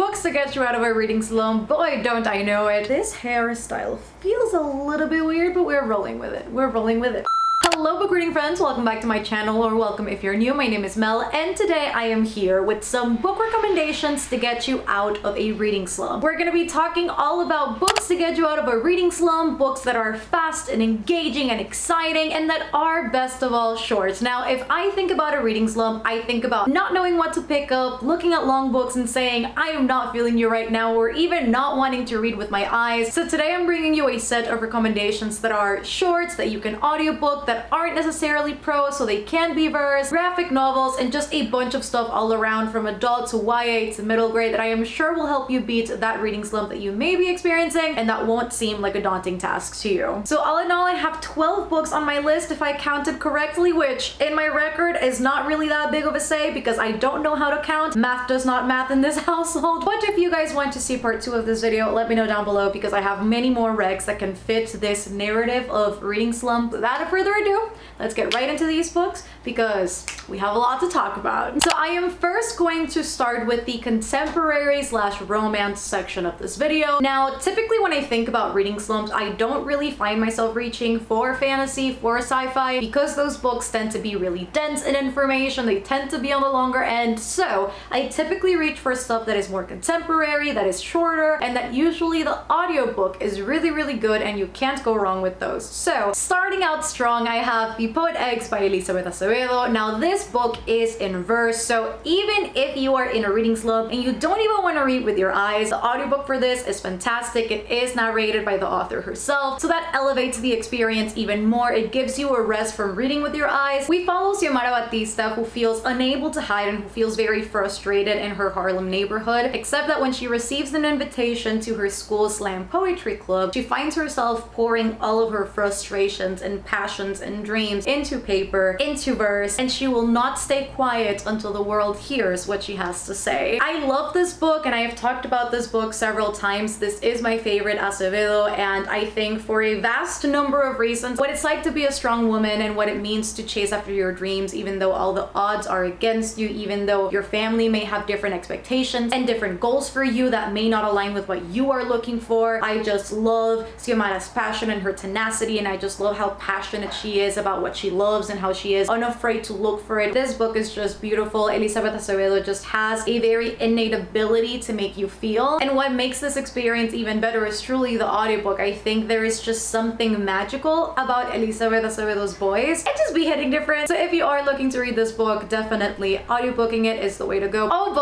books to get you out of a reading slump. Boy, don't I know it. This hairstyle feels a little bit weird, but we're rolling with it. We're rolling with it. Hello book reading friends, welcome back to my channel, or welcome if you're new. My name is Mel, and today I am here with some book recommendations to get you out of a reading slump. We're gonna be talking all about books to get you out of a reading slump, books that are fast and engaging and exciting, and that are best of all short. Now, if I think about a reading slump, I think about not knowing what to pick up, looking at long books and saying, I am not feeling you right now, or even not wanting to read with my eyes. So today I'm bringing you a set of recommendations that are shorts, that you can audiobook, that aren't necessarily prose, so they can be verse, graphic novels, and just a bunch of stuff all around from adult to YA to middle grade that I am sure will help you beat that reading slump that you may be experiencing and that won't seem like a daunting task to you. So all in all, I have 12 books on my list if I counted correctly, which in my record is not really that big of a say because I don't know how to count. Math does not math in this household. But if you guys want to see part 2 of this video, let me know down below because I have many more recs that can fit this narrative of reading slump. Without further ado, let's get right into these books because we have a lot to talk about. So I am first going to start with the contemporary / romance section of this video. Now, typically when I think about reading slumps, I don't really find myself reaching for fantasy, for sci-fi, because those books tend to be really dense in information. They tend to be on the longer end. So I typically reach for stuff that is more contemporary, that is shorter, and that usually the audiobook is really, really good and you can't go wrong with those. So starting out strong, I have The Poet Eggs by Elizabeth Acevedo. Now this book is in verse, so even if you are in a reading slump and you don't even want to read with your eyes, the audiobook for this is fantastic. It is narrated by the author herself, so that elevates the experience even more. It gives you a rest from reading with your eyes. We follow Xiomara Batista, who feels unable to hide and who feels very frustrated in her Harlem neighborhood, except that when she receives an invitation to her school slam poetry club, she finds herself pouring all of her frustrations and passions and dreams into paper, into verse, and she will not stay quiet until the world hears what she has to say. I love this book and I have talked about this book several times. This is my favorite Acevedo, and I think for a vast number of reasons, what it's like to be a strong woman and what it means to chase after your dreams even though all the odds are against you, even though your family may have different expectations and different goals for you that may not align with what you are looking for. I just love Xiomara's passion and her tenacity, and I just love how passionate she is about what she loves and how she is unafraid to look for it. This book is just beautiful. Elizabeth Acevedo just has a very innate ability to make you feel, and what makes this experience even better is truly the audiobook. I think there is just something magical about Elizabeth Acevedo's voice. It just be hitting different. So if you are looking to read this book, definitely audiobooking it is the way to go. Oh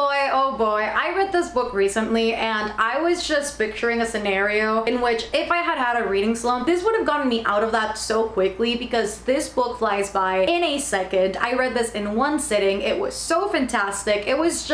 boy, I read this book recently and I was just picturing a scenario in which if I had had a reading slump, this would have gotten me out of that so quickly because this book flies by in a second. I read this in one sitting. It was so fantastic. It was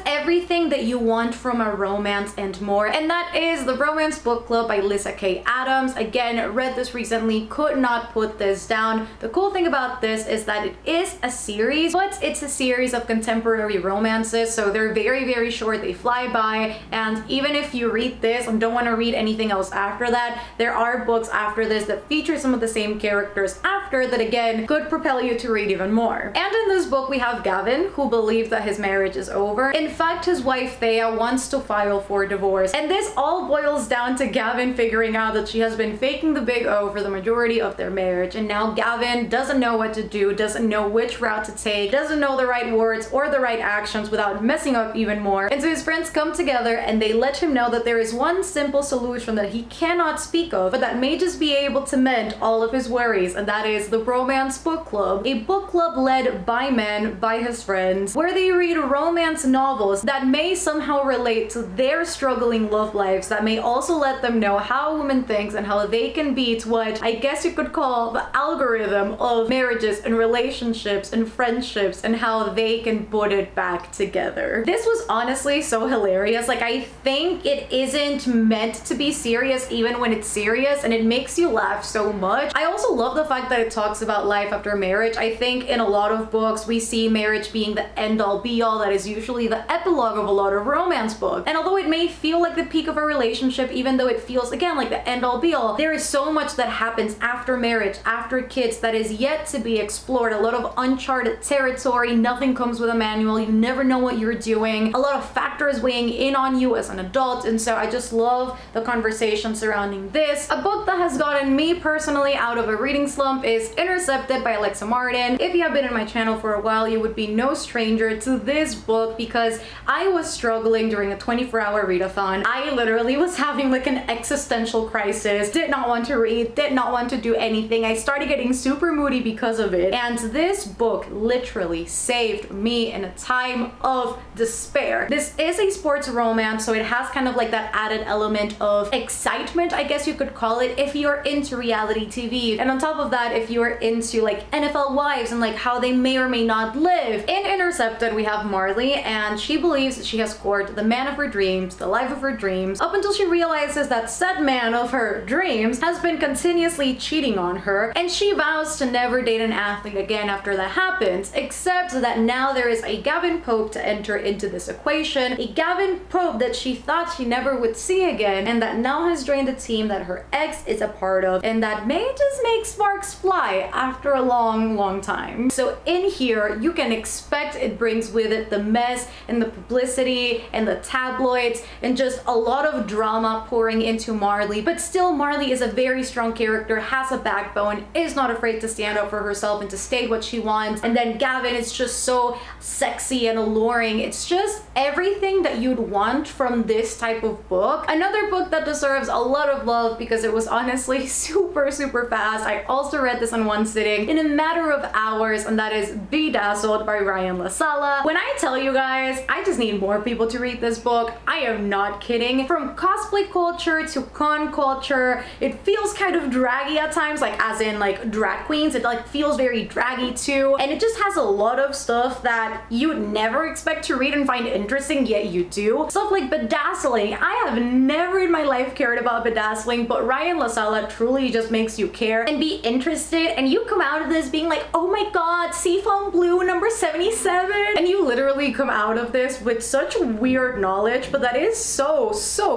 everything that you want from a romance and more, and that is The Romance Book Club by Lyssa Kay Adams. Again, read this recently, could not put this down. The cool thing about this is that it is a series, but it's a series of contemporary romances, so they're very, very short. They fly by, and even if you read this and don't want to read anything else after that, there are books after this that feature some of the same characters after that again could propel you to read even more. And in this book we have Gavin, who believes that his marriage is over. In fact, his wife Thea wants to file for divorce, and this all boils down to Gavin figuring out that she has been faking the big O for the majority of their marriage, and now Gavin doesn't know what to do, doesn't know which route to take, doesn't know the right words or the right actions without messing up even more. And so his friends come together and they let him know that there is one simple solution that he cannot speak of, but that may just be able to mend all of his worries, and that is the Romance Book Club, a book club led by men, by his friends, where they read romance novels that may somehow relate to their struggling love lives, that may also let them know how a woman thinks and how they can beat what I guess you could call the algorithm of marriages and relationships and friendships, and how they can put it back together. This was honestly so hilarious. Like, I think it isn't meant to be serious even when it's serious, and it makes you laugh so much. I also love the fact that it talks about life after marriage. I think in a lot of books we see marriage being the end-all be-all. That is usually the epilogue of a lot of romance books. And although it may feel like the peak of a relationship, even though it feels again like the end-all be-all, there is so much that happens after marriage, after kids, that is yet to be explored. A lot of uncharted territory. Nothing comes with a manual. You never know what you're doing. A lot of factors weighing in on you as an adult. And so I just love the conversation surrounding this. A book that has gotten me personally out of a reading slump is Intercepted by Alexa Martin. If you have been in my channel for a while, you would be no stranger to this book because I was struggling during a 24-hour readathon. I literally was having like an existential crisis, did not want to read, did not want to do anything. I started getting super moody because of it, and this book literally saved me in a time of despair. This is a sports romance, so it has kind of like that added element of excitement, I guess you could call it, if you're into reality TV. And on top of that, if you're into like NFL wives and like how they may or may not live. In Intercepted, we have Marley, and she believes that she has scored the man of her dreams, the life of her dreams, up until she realizes that said man of her dreams has been continuously cheating on her, and she vows to never date an athlete again after that happens, except that now there is a Gavin Pope to enter into this equation, a Gavin Pope that she thought she never would see again, and that now has joined the team that her ex is a part of, and that may just make sparks fly after a long time. So in here, you can expect it brings with it the mess and the publicity and the tabloids and just a lot of drama pouring into Marley, but still Marley is a very strong character, has a backbone, is not afraid to stand up for herself and to state what she wants. And then Gavin is just so sexy and alluring. It's just everything that you'd want from this type of book. Another book that deserves a lot of love because it was honestly super fast. I also read this in one sitting in a matter of hours, and that is Bedazzled by Ryan LaSala. When I tell you guys, I just need more people to read this book. I am not kidding. From cosplay culture to con culture, it feels kind of draggy at times, like as in like drag queens. It like feels very draggy too, and it just has a lot of stuff that you'd never expect to read and find interesting, yet you do. Stuff like bedazzling. I have never in my life cared about bedazzling, but Ryan LaSala truly just makes you care and be interested, and you come out of this being like, oh my god, Seafoam Blue number 77, and you literally come out of this with such weird knowledge, but that is so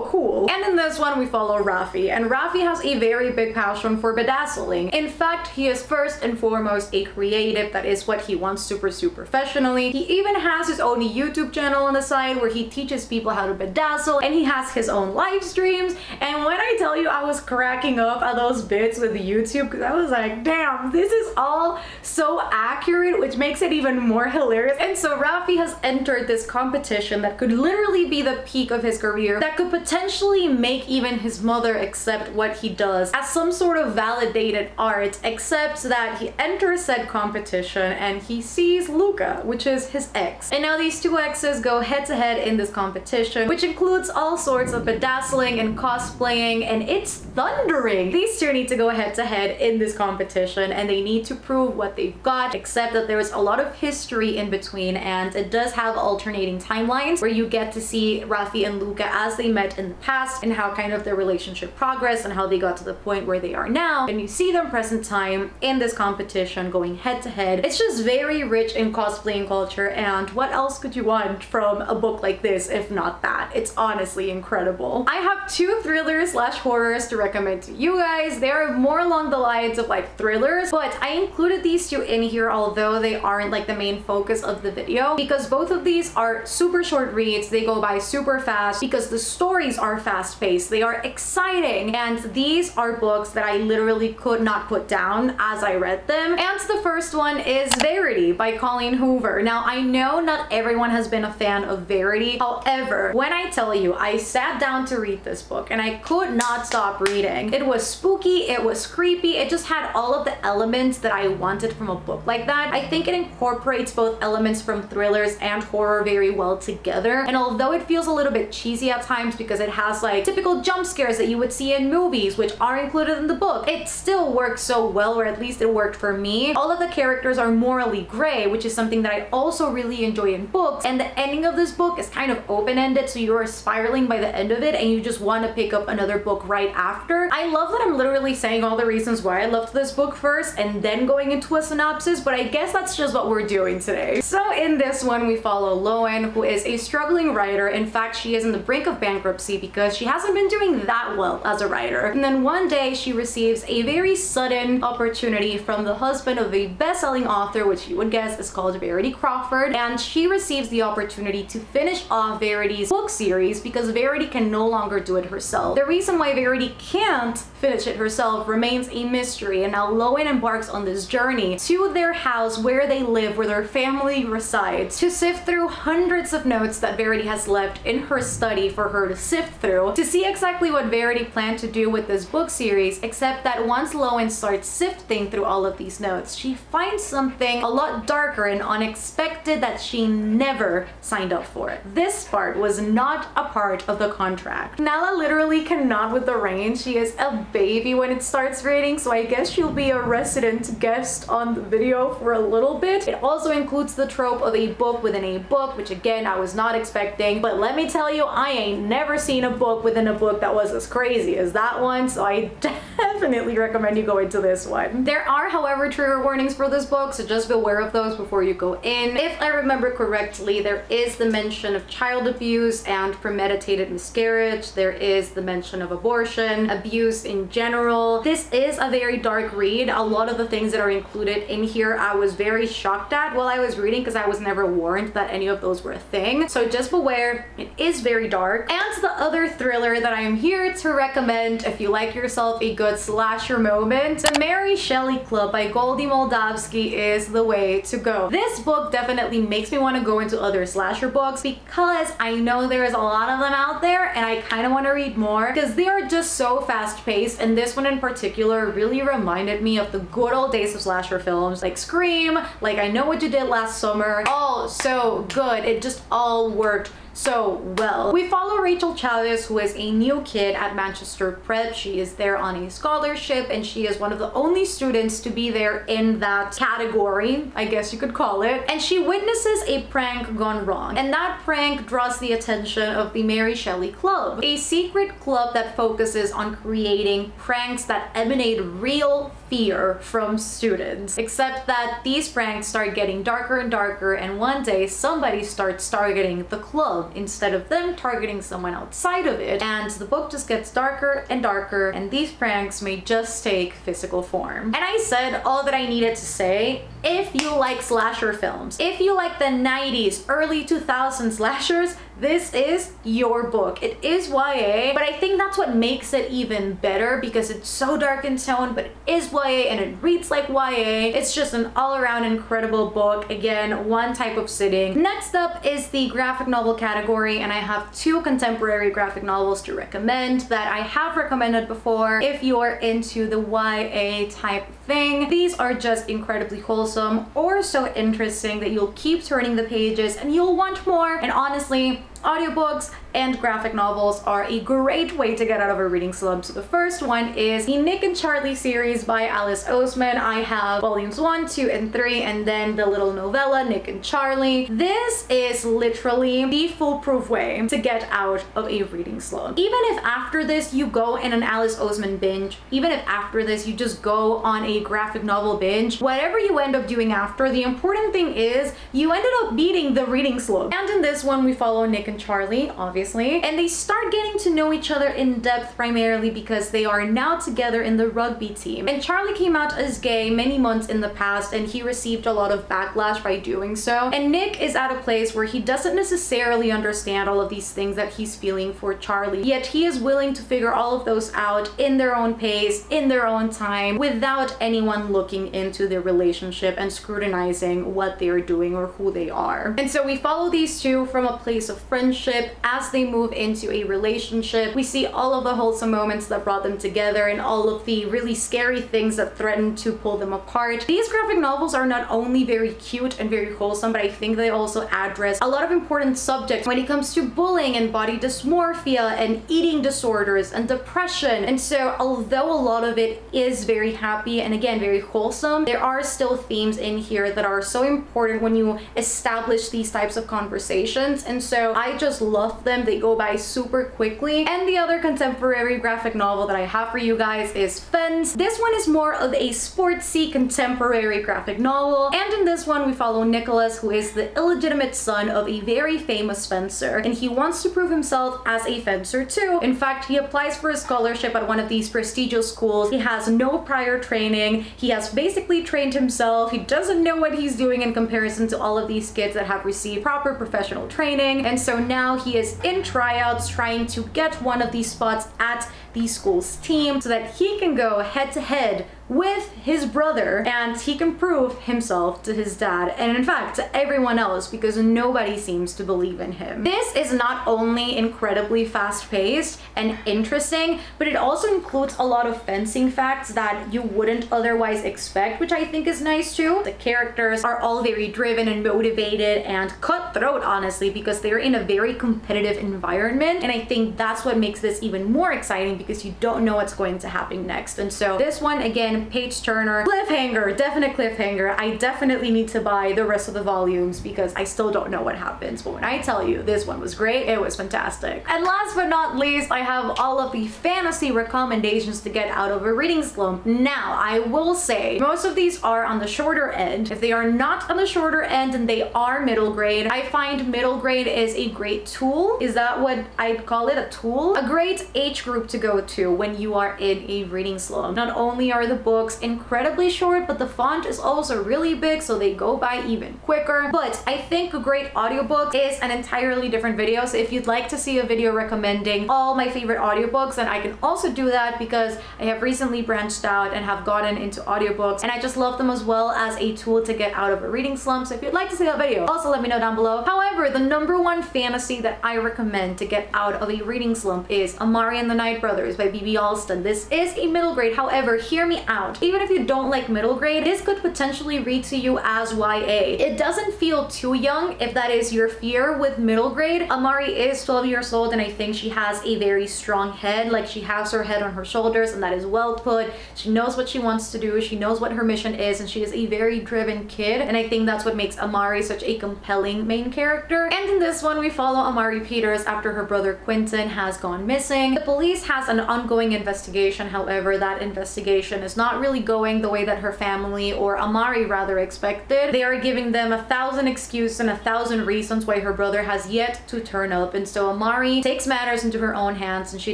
cool. And in this one we follow Rafi, and Rafi has a very big passion for bedazzling. In fact, he is first and foremost a creative. That is what he wants to pursue professionally. He even has his own YouTube channel on the side where he teaches people how to bedazzle, and he has his own live streams. And when I tell you I was cracking up at those bits with YouTube, because I was like, damn, this is all so accurate, which makes it even more hilarious. And so Rafi has entered this competition that could literally be the peak of his career, that could potentially make even his mother accept what he does as some sort of validated art, except that he enters said competition and he sees Luca, which is his ex. And now these two exes go head to head in this competition, which includes all sorts of bedazzling and cosplaying, and it's thundering. These two need to go head to head in this competition, and they need to prove what they've got, except that there's a lot of history in between, and it does have alternating timelines where you get to see Rafi and Luca as they met in the past and how kind of their relationship progressed and how they got to the point where they are now, and you see them present time in this competition going head to head. It's just very rich in cosplaying culture, and what else could you want from a book like this if not that? It's honestly incredible. I have two thrillers slash horrors to recommend to you guys. They are more along the lines of like thrillers, but I included these two in here although they aren't like the main focus of the video, because both of these are super short reads. They go by super fast because the stories are fast-paced, they are exciting, and these are books that I literally could not put down as I read them. And the first one is Verity by Colleen Hoover. Now I know not everyone has been a fan of Verity, however, when I tell you I sat down to read this book and I could not stop reading. It was spooky, it was creepy, it just had all of the elements that I wanted from a book like that. I think it incorporates both elements from thrillers and horror very well together, and although it feels a little bit cheesy at times because it has like typical jump scares that you would see in movies which are included in the book, it still works so well, or at least it worked for me. All of the characters are morally gray, which is something that I also really enjoy in books, and the ending of this book is kind of open-ended, so you're spiraling by the end of it and you just want to pick up another book right after. I love that I'm literally saying all the reasons why I loved this this book first and then going into a synopsis, but I guess that's just what we're doing today. So in this one, we follow Lowen, who is a struggling writer. In fact, she is on the brink of bankruptcy because she hasn't been doing that well as a writer. And then one day she receives a very sudden opportunity from the husband of a best-selling author, which you would guess is called Verity Crawford, and she receives the opportunity to finish off Verity's book series because Verity can no longer do it herself. The reason why Verity can't finish it herself remains a mystery, and now Lowen embarks on this journey to their house where they live, where their family resides, to sift through hundreds of notes that Verity has left in her study for her to sift through, to see exactly what Verity planned to do with this book series, except that once Lowen starts sifting through all of these notes, she finds something a lot darker and unexpected that she never signed up for. This part was not a part of the contract. Nala literally cannot with the rain. She is a baby when it starts raining, so I guess she'll be a resident guest on the video for a little bit. It also includes the trope of a book within a book, which again, I was not expecting, but let me tell you, I ain't never seen a book within a book that was as crazy as that one, so I definitely recommend you go into this one. There are, however, trigger warnings for this book, so just be aware of those before you go in. If I remember correctly, there is the mention of child abuse and premeditated miscarriage. There is the mention of abortion, abuse in general. This is a very dark read. A lot of the things that are included in here I was very shocked at while I was reading because I was never warned that any of those were a thing. So just beware, it is very dark. And the other thriller that I am here to recommend if you like yourself a good slasher moment, The Mary Shelley Club by Goldie Moldavsky is the way to go. This book definitely makes me want to go into other slasher books because I know there's a lot of them out there and I kind of want to read more because they are just so fast-paced, and this one in particular really reminded me of the good old days of slasher films like Scream, like I Know What You Did Last Summer. All so good. It just all worked so well. We follow Rachel Chavez, who is a new kid at Manchester Prep. She is there on a scholarship and she is one of the only students to be there in that category, I guess you could call it. And she witnesses a prank gone wrong, and that prank draws the attention of the Mary Shelley Club, a secret club that focuses on creating pranks that emanate real fear from students. Except that these pranks start getting darker and darker, and one day somebody starts targeting the club instead of them targeting someone outside of it, and the book just gets darker and darker, and these pranks may just take physical form. And I said all that I needed to say. If you like slasher films, if you like the 90s, early 2000s slashers, this is your book. It is YA, but I think that's what makes it even better because it's so dark in tone, but it is YA and it reads like YA. It's just an all-around incredible book. Again, one type of sitting. Next up is the graphic novel category, and I have two contemporary graphic novels to recommend that I have recommended before if you are into the YA type thing. These are just incredibly wholesome or so interesting that you'll keep turning the pages and you'll want more. And honestly, audiobooks and graphic novels are a great way to get out of a reading slump. So the first one is the Nick and Charlie series by Alice Oseman. I have volumes 1, 2, and 3, and then the little novella Nick and Charlie. This is literally the foolproof way to get out of a reading slump. Even if after this you go in an Alice Oseman binge, even if after this you just go on a graphic novel binge, whatever you end up doing after, the important thing is you ended up beating the reading slump. And in this one we follow Nick and Charlie, obviously, and they start getting to know each other in depth primarily because they are now together in the rugby team. And Charlie came out as gay many months in the past and he received a lot of backlash by doing so. And Nick is at a place where he doesn't necessarily understand all of these things that he's feeling for Charlie, yet he is willing to figure all of those out in their own pace, in their own time, without anyone looking into their relationship and scrutinizing what they're doing or who they are. And so we follow these two from a place of friendship as they move into a relationship. We see all of the wholesome moments that brought them together and all of the really scary things that threatened to pull them apart. These graphic novels are not only very cute and very wholesome, but I think they also address a lot of important subjects when it comes to bullying and body dysmorphia and eating disorders and depression. And so although a lot of it is very happy and again very wholesome, there are still themes in here that are so important when you establish these types of conversations. And so I I just love them. They go by super quickly. And the other contemporary graphic novel that I have for you guys is Fence. This one is more of a sportsy contemporary graphic novel, and in this one we follow Nicholas, who is the illegitimate son of a very famous fencer, and he wants to prove himself as a fencer too. In fact, he applies for a scholarship at one of these prestigious schools. He has no prior training. He has basically trained himself. He doesn't know what he's doing in comparison to all of these kids that have received proper professional training, and so now he is in tryouts trying to get one of these spots at the school's team so that he can go head to head with his brother and he can prove himself to his dad and in fact to everyone else, because nobody seems to believe in him. This is not only incredibly fast-paced and interesting, but it also includes a lot of fencing facts that you wouldn't otherwise expect, which I think is nice too. The characters are all very driven and motivated and cutthroat, honestly, because they're in a very competitive environment, and I think that's what makes this even more exciting because you don't know what's going to happen next. And so this one, again, page turner, cliffhanger, definite cliffhanger. I definitely need to buy the rest of the volumes because I still don't know what happens, but when I tell you this one was great, it was fantastic. And last but not least, I have all of the fantasy recommendations to get out of a reading slump. Now, I will say most of these are on the shorter end. If they are not on the shorter end and they are middle grade, I find middle grade is a great tool. Is that what I'd call it, a tool? A great age group to go to when you are in a reading slump. Not only are the books incredibly short, but the font is also really big, so they go by even quicker. But I think a great audiobook is an entirely different video, so if you'd like to see a video recommending all my favorite audiobooks, then I can also do that because I have recently branched out and have gotten into audiobooks, and I just love them as well as a tool to get out of a reading slump. So if you'd like to see that video, also let me know down below. However, the #1 fantasy that I recommend to get out of a reading slump is Amiee and the Night Brothers by B.B. Alston. This is a middle grade, however, hear me out. Even if you don't like middle grade, this could potentially read to you as YA. It doesn't feel too young if that is your fear with middle grade. Amiee is 12 years old and I think she has a very strong head. Like, she has her head on her shoulders and that is well put. She knows what she wants to do. She knows what her mission is, and she is a very driven kid, and I think that's what makes Amiee such a compelling main character. And in this one we follow Amiee Peters after her brother Quentin has gone missing. The police has an ongoing investigation, however that investigation is not really going the way that her family, or Amiee rather, expected. They are giving them 1,000 excuses and 1,000 reasons why her brother has yet to turn up, and so Amiee takes matters into her own hands and she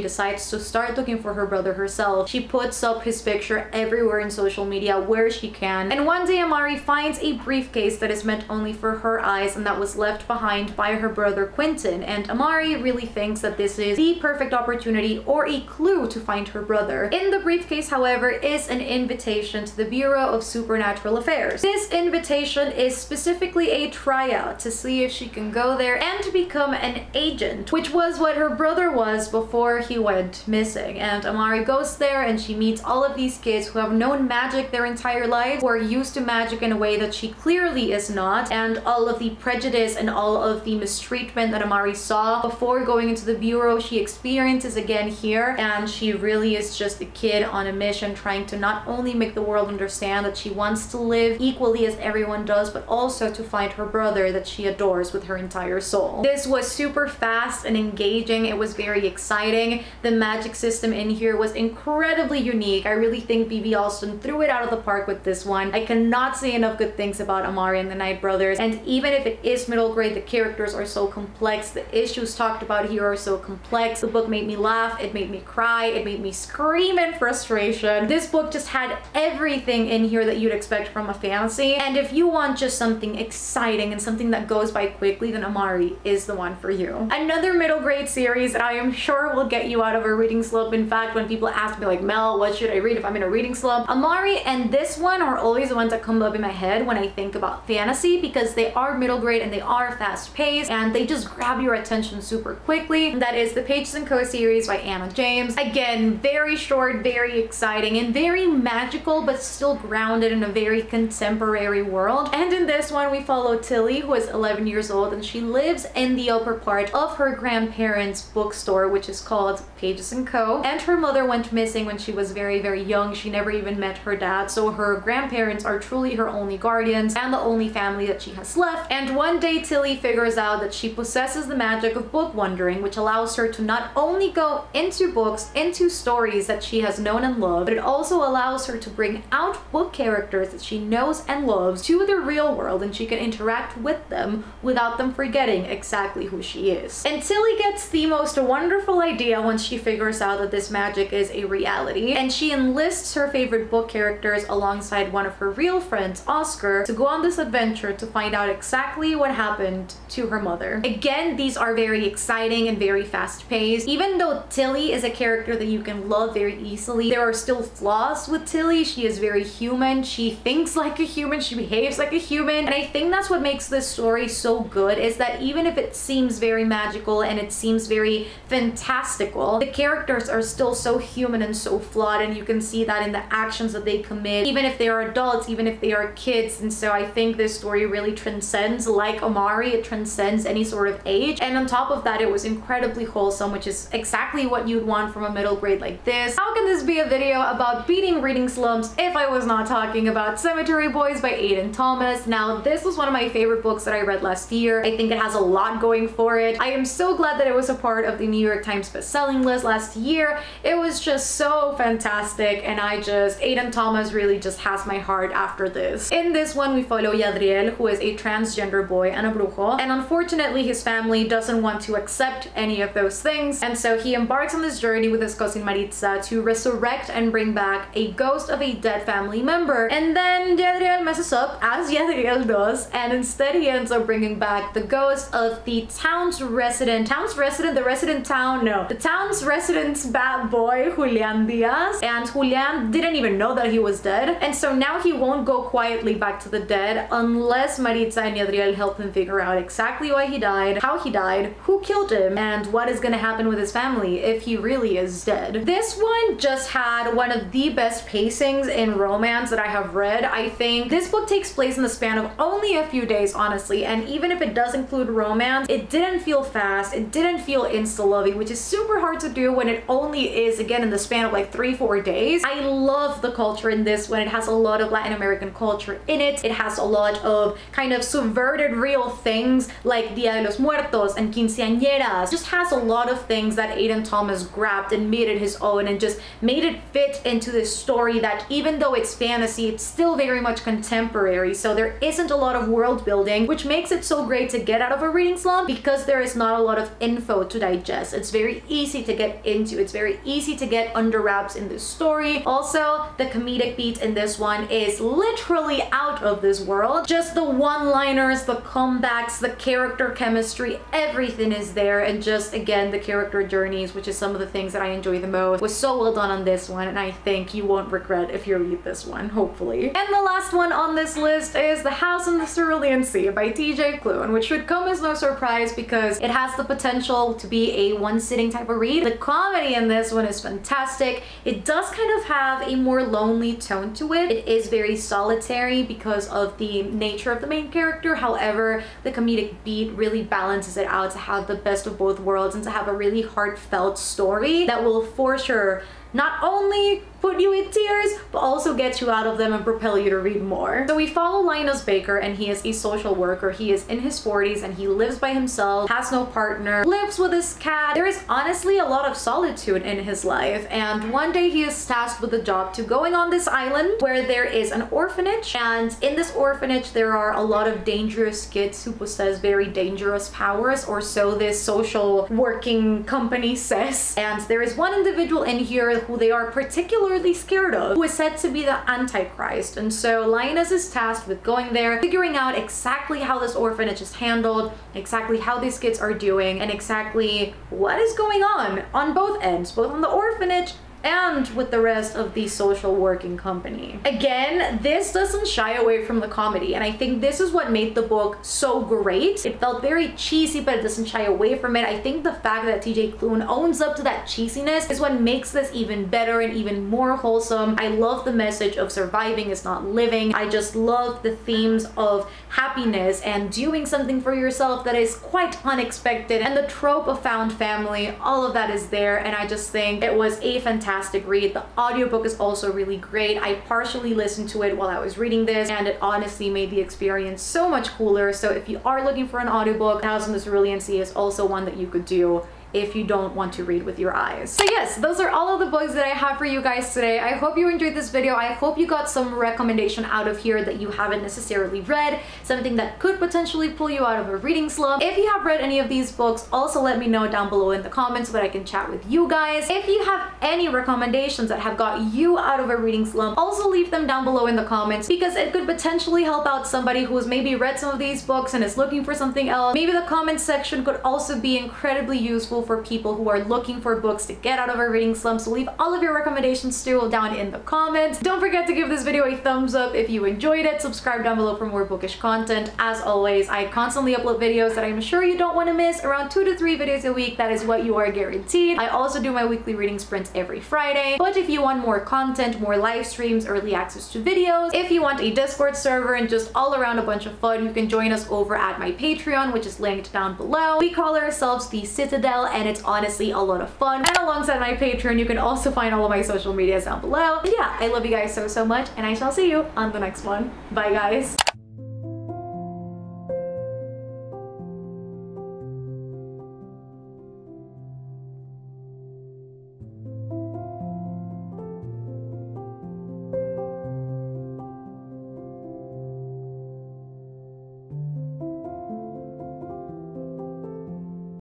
decides to start looking for her brother herself. She puts up his picture everywhere in social media where she can, and one day Amiee finds a briefcase that is meant only for her eyes and that was left behind by her brother Quentin, and Amiee really thinks that this is the perfect opportunity or a clue to find her brother. In the briefcase, however, is an invitation to the Bureau of Supernatural Affairs. This invitation is specifically a tryout to see if she can go there and to become an agent, which was what her brother was before he went missing. And Amiee goes there and she meets all of these kids who have known magic their entire lives, who are used to magic in a way that she clearly is not, and all of the prejudice and all of the mistreatment that Amiee saw before going into the Bureau, she experiences again here, and she really is just a kid on a mission trying to not only make the world understand that she wants to live equally as everyone does, but also to find her brother that she adores with her entire soul. This was super fast and engaging. It was very exciting. The magic system in here was incredibly unique. I really think B.B. Alston threw it out of the park with this one. I cannot say enough good things about Amiee and the Night Brothers, and even if it is middle grade, the characters are so complex. The issues talked about here are so complex. The book made me laugh, it made me cry, it made me scream in frustration. This book just had everything in here that you'd expect from a fantasy, and if you want just something exciting and something that goes by quickly, then Amiee is the one for you. Another middle grade series that I am sure will get you out of a reading slump. In fact, when people ask me like, Mel, what should I read if I'm in a reading slump? Amiee and this one are always the ones that come up in my head when I think about fantasy, because they are middle grade and they are fast paced and they just grab your attention super quickly. That is the Pages & Co series by Anna James. Again, very short, very exciting, and very very magical but still grounded in a very contemporary world. And in this one we follow Tilly, who is 11 years old, and she lives in the upper part of her grandparents' bookstore, which is called Pages & Co. And her mother went missing when she was very, very young. She never even met her dad, so her grandparents are truly her only guardians and the only family that she has left. And one day Tilly figures out that she possesses the magic of book wandering, which allows her to not only go into books, into stories that she has known and loved, but it also allows her to bring out book characters that she knows and loves to the real world, and she can interact with them without them forgetting exactly who she is. And Tilly gets the most wonderful idea once she figures out that this magic is a reality, and she enlists her favorite book characters alongside one of her real friends, Oscar, to go on this adventure to find out exactly what happened to her mother. Again, these are very exciting and very fast-paced. Even though Tilly is a character that you can love very easily, there are still flaws with Tilly. She is very human. She thinks like a human. She behaves like a human. And I think that's what makes this story so good, is that even if it seems very magical and it seems very fantastical, the characters are still so human and so flawed, and you can see that in the actions that they commit, even if they are adults, even if they are kids. And so I think this story really transcends, like Amiee, it transcends any sort of age. And on top of that, it was incredibly wholesome, which is exactly what you'd want from a middle grade like this. How can this be a video about beating reading slumps if I was not talking about Cemetery Boys by Aiden Thomas? Now, this was one of my favorite books that I read last year. I think it has a lot going for it. I am so glad that it was a part of the New York Times bestselling list last year. It was just so fantastic, and Aiden Thomas really just has my heart after this. In this one, we follow Yadriel, who is a transgender boy and a brujo, and unfortunately his family doesn't want to accept any of those things, and so he embarks on this journey with his cousin Maritza to resurrect and bring back a ghost of a dead family member. And then Yadriel messes up, as Yadriel does, and instead he ends up bringing back the ghost of the town's resident bad boy, Julian Diaz. And Julian didn't even know that he was dead, and so now he won't go quietly back to the dead unless Maritza and Yadriel help him figure out exactly why he died, how he died, who killed him, and what is gonna happen with his family if he really is dead. This one just had one of the best pacings in romance that I have read. I think this book takes place in the span of only a few days, honestly, and even if it does include romance, it didn't feel fast, it didn't feel insta-lovey, which is super hard to do when it only is, again, in the span of like 3-4 days. I love the culture in this one. It has a lot of Latin American culture in it. It has a lot of kind of subverted real things like Dia de los Muertos and quinceañeras. It just has a lot of things that Aiden Thomas grabbed and made it his own and just made it fit into this story that, even though it's fantasy, it's still very much contemporary. So there isn't a lot of world building, which makes it so great to get out of a reading slump because there is not a lot of info to digest. It's very easy to get into. It's very easy to get under wraps in this story. Also, the comedic beat in this one is literally out of this world. Just the one-liners, the comebacks, the character chemistry, everything is there. And just, again, the character journeys, which is some of the things that I enjoy the most, was so well done on this one, and I think you won't regret if you read this one, hopefully. And the last one on this list is The House in the Cerulean Sea by TJ Klune, which should come as no surprise because it has the potential to be a one-sitting type of read. The comedy in this one is fantastic. It does kind of have a more lonely tone to it. It is very solitary because of the nature of the main character. However, the comedic beat really balances it out to have the best of both worlds and to have a really heartfelt story that will for sure not only put you in tears, but also get you out of them and propel you to read more. So we follow Linus Baker, and he is a social worker. He is in his 40s and he lives by himself, has no partner, lives with his cat. There is honestly a lot of solitude in his life, and one day he is tasked with the job to going on this island where there is an orphanage, and in this orphanage there are a lot of dangerous kids who possess very dangerous powers, or so this social working company says. And there is one individual in here who they are particularly scared of, who is said to be the Antichrist. And so Linus is tasked with going there, figuring out exactly how this orphanage is handled, exactly how these kids are doing, and exactly what is going on both ends, both on the orphanage and with the rest of the social working company. Again, this doesn't shy away from the comedy, and I think this is what made the book so great. It felt very cheesy, but it doesn't shy away from it. I think the fact that TJ Klune owns up to that cheesiness is what makes this even better and even more wholesome. I love the message of surviving is not living. I just love the themes of happiness and doing something for yourself that is quite unexpected, and the trope of found family. All of that is there, and I just think it was a fantastic read. The audiobook is also really great. I partially listened to it while I was reading this, and it honestly made the experience so much cooler. So if you are looking for an audiobook, House in the Cerulean Sea is also one that you could do if you don't want to read with your eyes. So yes, those are all of the books that I have for you guys today. I hope you enjoyed this video. I hope you got some recommendation out of here that you haven't necessarily read, something that could potentially pull you out of a reading slump. If you have read any of these books, also let me know down below in the comments so that I can chat with you guys. If you have any recommendations that have got you out of a reading slump, also leave them down below in the comments, because it could potentially help out somebody who has maybe read some of these books and is looking for something else. Maybe the comments section could also be incredibly useful for people who are looking for books to get out of a reading slump. So leave all of your recommendations still down in the comments. Don't forget to give this video a thumbs up if you enjoyed it. Subscribe down below for more bookish content. As always, I constantly upload videos that I'm sure you don't want to miss, around 2 to 3 videos a week. That is what you are guaranteed. I also do my weekly reading sprints every Friday. But if you want more content, more live streams, early access to videos, if you want a Discord server and just all around a bunch of fun, you can join us over at my Patreon, which is linked down below. We call ourselves the Citadel, and it's honestly a lot of fun. And alongside my Patreon, you can also find all of my social medias down below. And yeah, I love you guys so much, and I shall see you on the next one. Bye guys.